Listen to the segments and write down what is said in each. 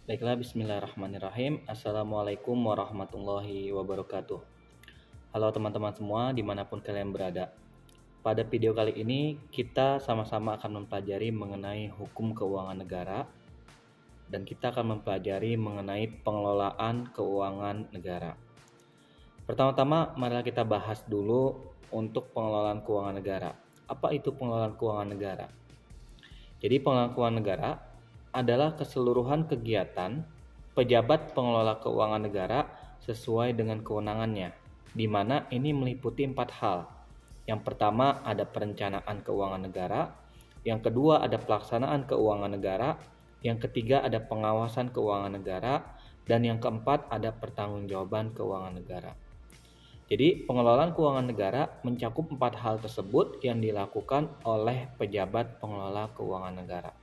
Baiklah, bismillahirrahmanirrahim. Assalamualaikum warahmatullahi wabarakatuh. Halo teman-teman semua, dimanapun kalian berada. Pada video kali ini, kita sama-sama akan mempelajari mengenai hukum keuangan negara, dan kita akan mempelajari mengenai pengelolaan keuangan negara. Pertama-tama, marilah kita bahas dulu untuk pengelolaan keuangan negara. Apa itu pengelolaan keuangan negara? Jadi, pengelolaan keuangan negara adalah keseluruhan kegiatan pejabat pengelola keuangan negara sesuai dengan kewenangannya, di mana ini meliputi 4 hal. Yang pertama ada perencanaan keuangan negara, yang kedua ada pelaksanaan keuangan negara, yang ketiga ada pengawasan keuangan negara, dan yang keempat ada pertanggungjawaban keuangan negara. Jadi pengelolaan keuangan negara mencakup 4 hal tersebut yang dilakukan oleh pejabat pengelola keuangan negara.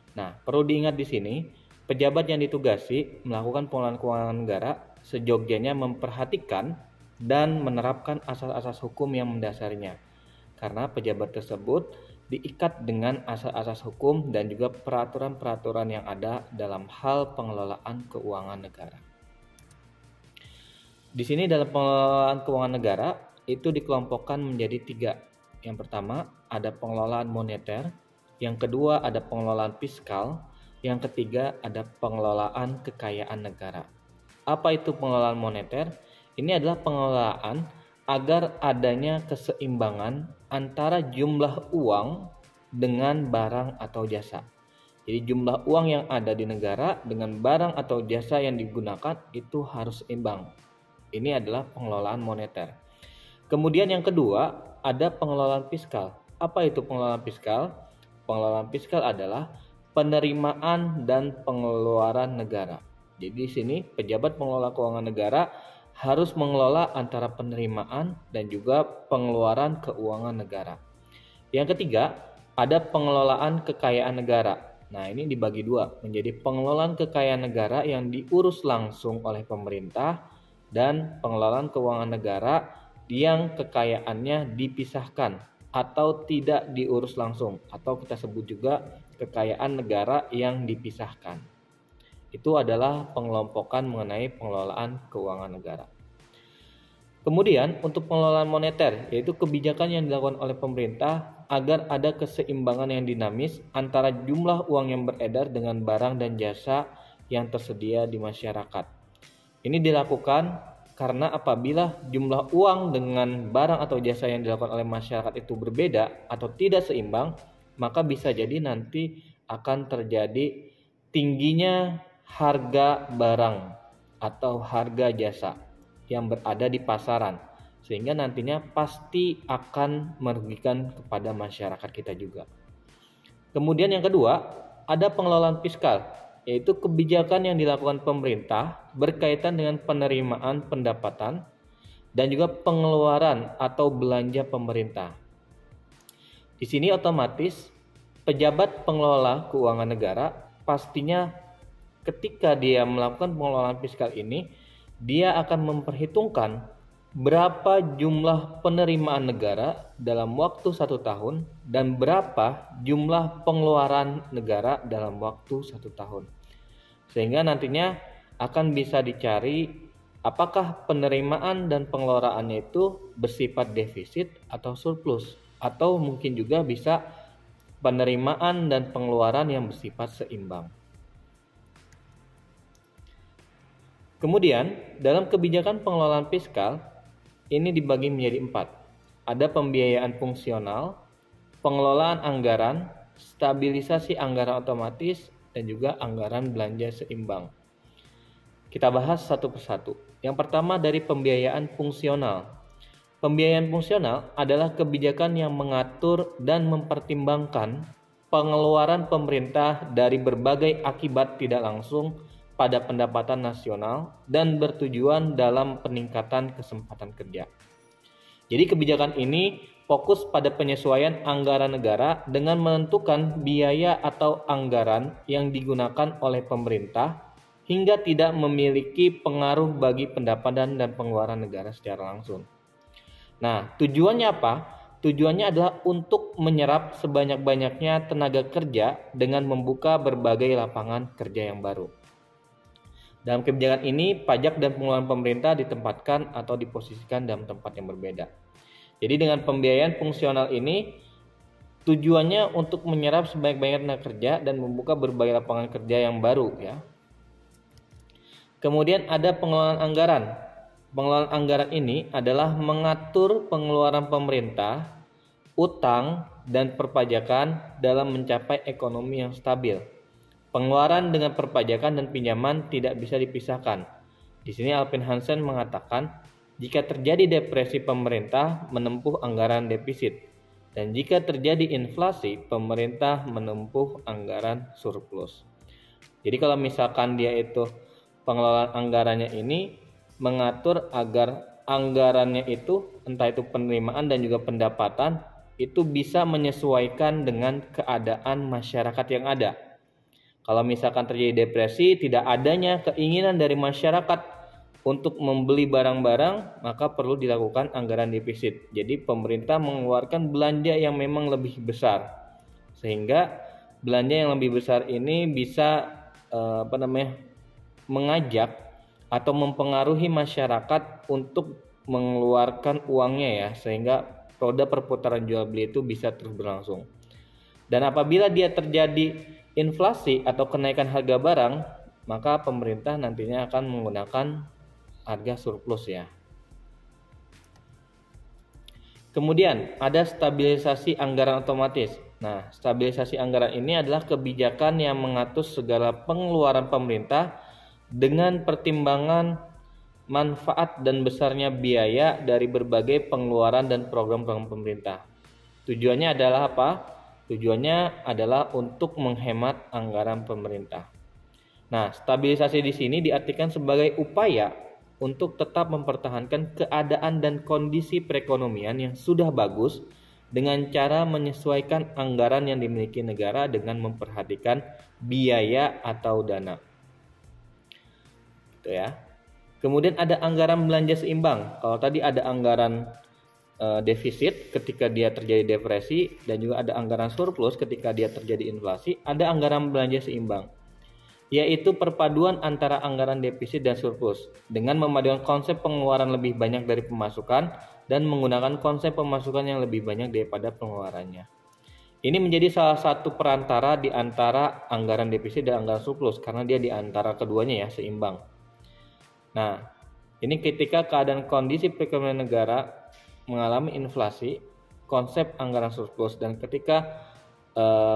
Nah, perlu diingat di sini, pejabat yang ditugasi melakukan pengelolaan keuangan negara seyogyanya memperhatikan dan menerapkan asas-asas hukum yang mendasarinya. Karena pejabat tersebut diikat dengan asas-asas hukum dan juga peraturan-peraturan yang ada dalam hal pengelolaan keuangan negara. Di sini dalam pengelolaan keuangan negara itu dikelompokkan menjadi 3. Yang pertama ada pengelolaan moneter, yang kedua ada pengelolaan fiskal, yang ketiga ada pengelolaan kekayaan negara. Apa itu pengelolaan moneter? Ini adalah pengelolaan agar adanya keseimbangan antara jumlah uang dengan barang atau jasa. Jadi jumlah uang yang ada di negara dengan barang atau jasa yang digunakan itu harus seimbang. Ini adalah pengelolaan moneter. Kemudian yang kedua ada pengelolaan fiskal. Apa itu pengelolaan fiskal? Pengelolaan fiskal adalah penerimaan dan pengeluaran negara. Jadi di sini pejabat pengelola keuangan negara harus mengelola antara penerimaan dan juga pengeluaran keuangan negara. Yang ketiga, ada pengelolaan kekayaan negara. Nah, ini dibagi 2 menjadi pengelolaan kekayaan negara yang diurus langsung oleh pemerintah dan pengelolaan keuangan negara yang kekayaannya dipisahkan atau tidak diurus langsung, atau kita sebut juga kekayaan negara yang dipisahkan. Itu adalah pengelompokan mengenai pengelolaan keuangan negara. Kemudian untuk pengelolaan moneter, yaitu kebijakan yang dilakukan oleh pemerintah agar ada keseimbangan yang dinamis antara jumlah uang yang beredar dengan barang dan jasa yang tersedia di masyarakat. Ini dilakukan karena apabila jumlah uang dengan barang atau jasa yang dilakukan oleh masyarakat itu berbeda atau tidak seimbang, maka bisa jadi nanti akan terjadi tingginya harga barang atau harga jasa yang berada di pasaran, sehingga nantinya pasti akan merugikan kepada masyarakat kita juga. Kemudian yang kedua, ada pengelolaan fiskal, yaitu kebijakan yang dilakukan pemerintah berkaitan dengan penerimaan pendapatan dan juga pengeluaran atau belanja pemerintah. Di sini otomatis pejabat pengelola keuangan negara pastinya ketika dia melakukan pengelolaan fiskal ini, dia akan memperhitungkan berapa jumlah penerimaan negara dalam waktu 1 tahun dan berapa jumlah pengeluaran negara dalam waktu 1 tahun. Sehingga nantinya akan bisa dicari apakah penerimaan dan pengeluarannya itu bersifat defisit atau surplus, atau mungkin juga bisa penerimaan dan pengeluaran yang bersifat seimbang. Kemudian dalam kebijakan pengelolaan fiskal ini dibagi menjadi 4. Ada pembiayaan fungsional, pengelolaan anggaran, stabilisasi anggaran otomatis, dan juga anggaran belanja seimbang. Kita bahas satu persatu. Yang pertama dari pembiayaan fungsional. Pembiayaan fungsional adalah kebijakan yang mengatur dan mempertimbangkan pengeluaran pemerintah dari berbagai akibat tidak langsung pada pendapatan nasional dan bertujuan dalam peningkatan kesempatan kerja. Jadi kebijakan ini fokus pada penyesuaian anggaran negara dengan menentukan biaya atau anggaran yang digunakan oleh pemerintah hingga tidak memiliki pengaruh bagi pendapatan dan pengeluaran negara secara langsung. Nah, tujuannya apa? Tujuannya adalah untuk menyerap sebanyak-banyaknya tenaga kerja dengan membuka berbagai lapangan kerja yang baru. Dalam kebijakan ini, pajak dan pengeluaran pemerintah ditempatkan atau diposisikan dalam tempat yang berbeda. Jadi dengan pembiayaan fungsional ini tujuannya untuk menyerap sebanyak-banyaknya tenaga kerja dan membuka berbagai lapangan kerja yang baru ya. Kemudian ada pengelolaan anggaran. Pengelolaan anggaran ini adalah mengatur pengeluaran pemerintah, utang, dan perpajakan dalam mencapai ekonomi yang stabil. Pengeluaran dengan perpajakan dan pinjaman tidak bisa dipisahkan. Di sini Alvin Hansen mengatakan, jika terjadi depresi pemerintah menempuh anggaran defisit, dan jika terjadi inflasi pemerintah menempuh anggaran surplus. Jadi kalau misalkan dia itu pengelolaan anggarannya ini mengatur agar anggarannya itu entah itu penerimaan dan juga pendapatan itu bisa menyesuaikan dengan keadaan masyarakat yang ada. Kalau misalkan terjadi depresi, tidak adanya keinginan dari masyarakat untuk membeli barang-barang, maka perlu dilakukan anggaran defisit. Jadi pemerintah mengeluarkan belanja yang memang lebih besar, sehingga belanja yang lebih besar ini bisa mengajak atau mempengaruhi masyarakat untuk mengeluarkan uangnya ya, sehingga roda perputaran jual beli itu bisa terus berlangsung. Dan apabila dia terjadi inflasi atau kenaikan harga barang, maka pemerintah nantinya akan menggunakan harga surplus ya. Kemudian ada stabilisasi anggaran otomatis. Nah, stabilisasi anggaran ini adalah kebijakan yang mengatur segala pengeluaran pemerintah dengan pertimbangan manfaat dan besarnya biaya dari berbagai pengeluaran dan program-program pemerintah. Tujuannya adalah apa? Tujuannya adalah untuk menghemat anggaran pemerintah. Nah, stabilisasi di sini diartikan sebagai upaya untuk tetap mempertahankan keadaan dan kondisi perekonomian yang sudah bagus dengan cara menyesuaikan anggaran yang dimiliki negara dengan memperhatikan biaya atau dana. Gitu ya. Kemudian ada anggaran belanja seimbang. Kalau tadi ada anggaran defisit ketika dia terjadi depresi dan juga ada anggaran surplus ketika dia terjadi inflasi, ada anggaran belanja seimbang, yaitu perpaduan antara anggaran defisit dan surplus dengan memadukan konsep pengeluaran lebih banyak dari pemasukan dan menggunakan konsep pemasukan yang lebih banyak daripada pengeluarannya. Ini menjadi salah satu perantara di antara anggaran defisit dan anggaran surplus karena dia di antara keduanya ya, seimbang. Nah, ini ketika keadaan kondisi perekonomian negara mengalami inflasi, konsep anggaran surplus, dan ketika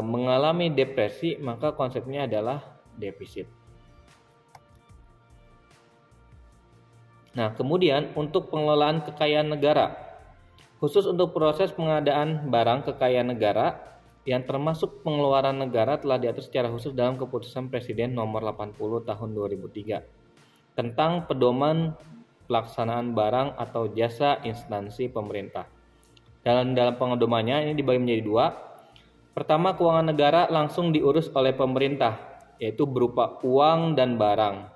mengalami depresi, maka konsepnya adalah defisit. Nah, kemudian untuk pengelolaan kekayaan negara, khusus untuk proses pengadaan barang kekayaan negara yang termasuk pengeluaran negara telah diatur secara khusus dalam keputusan Presiden nomor 80 tahun 2003 tentang pedoman pelaksanaan barang atau jasa instansi pemerintah. Dalam pedomannya ini dibagi menjadi dua. Pertama, keuangan negara langsung diurus oleh pemerintah, yaitu berupa uang dan barang.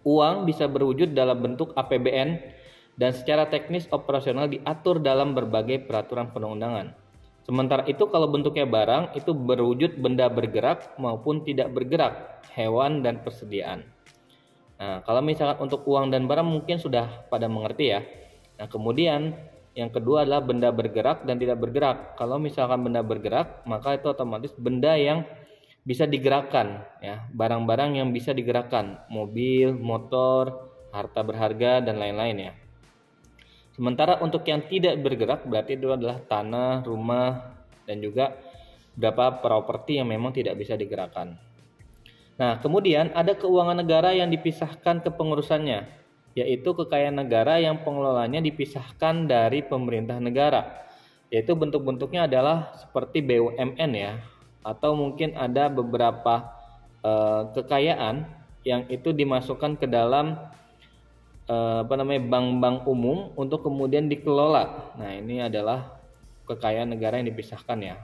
Uang bisa berwujud dalam bentuk APBN dan secara teknis operasional diatur dalam berbagai peraturan perundang-undangan. Sementara itu kalau bentuknya barang itu berwujud benda bergerak maupun tidak bergerak, hewan dan persediaan. Nah, kalau misalkan untuk uang dan barang mungkin sudah pada mengerti ya. Nah, kemudian yang kedua adalah benda bergerak dan tidak bergerak. Kalau misalkan benda bergerak, maka itu otomatis benda yang bisa digerakkan ya, barang-barang yang bisa digerakkan, mobil, motor, harta berharga dan lain-lain ya. Sementara untuk yang tidak bergerak berarti itu adalah tanah, rumah dan juga beberapa properti yang memang tidak bisa digerakkan. Nah, kemudian ada keuangan negara yang dipisahkan kepengurusannya, yaitu kekayaan negara yang pengelolaannya dipisahkan dari pemerintah negara, yaitu bentuk-bentuknya adalah seperti BUMN ya, atau mungkin ada beberapa kekayaan yang itu dimasukkan ke dalam bank-bank umum untuk kemudian dikelola. Nah, ini adalah kekayaan negara yang dipisahkan ya.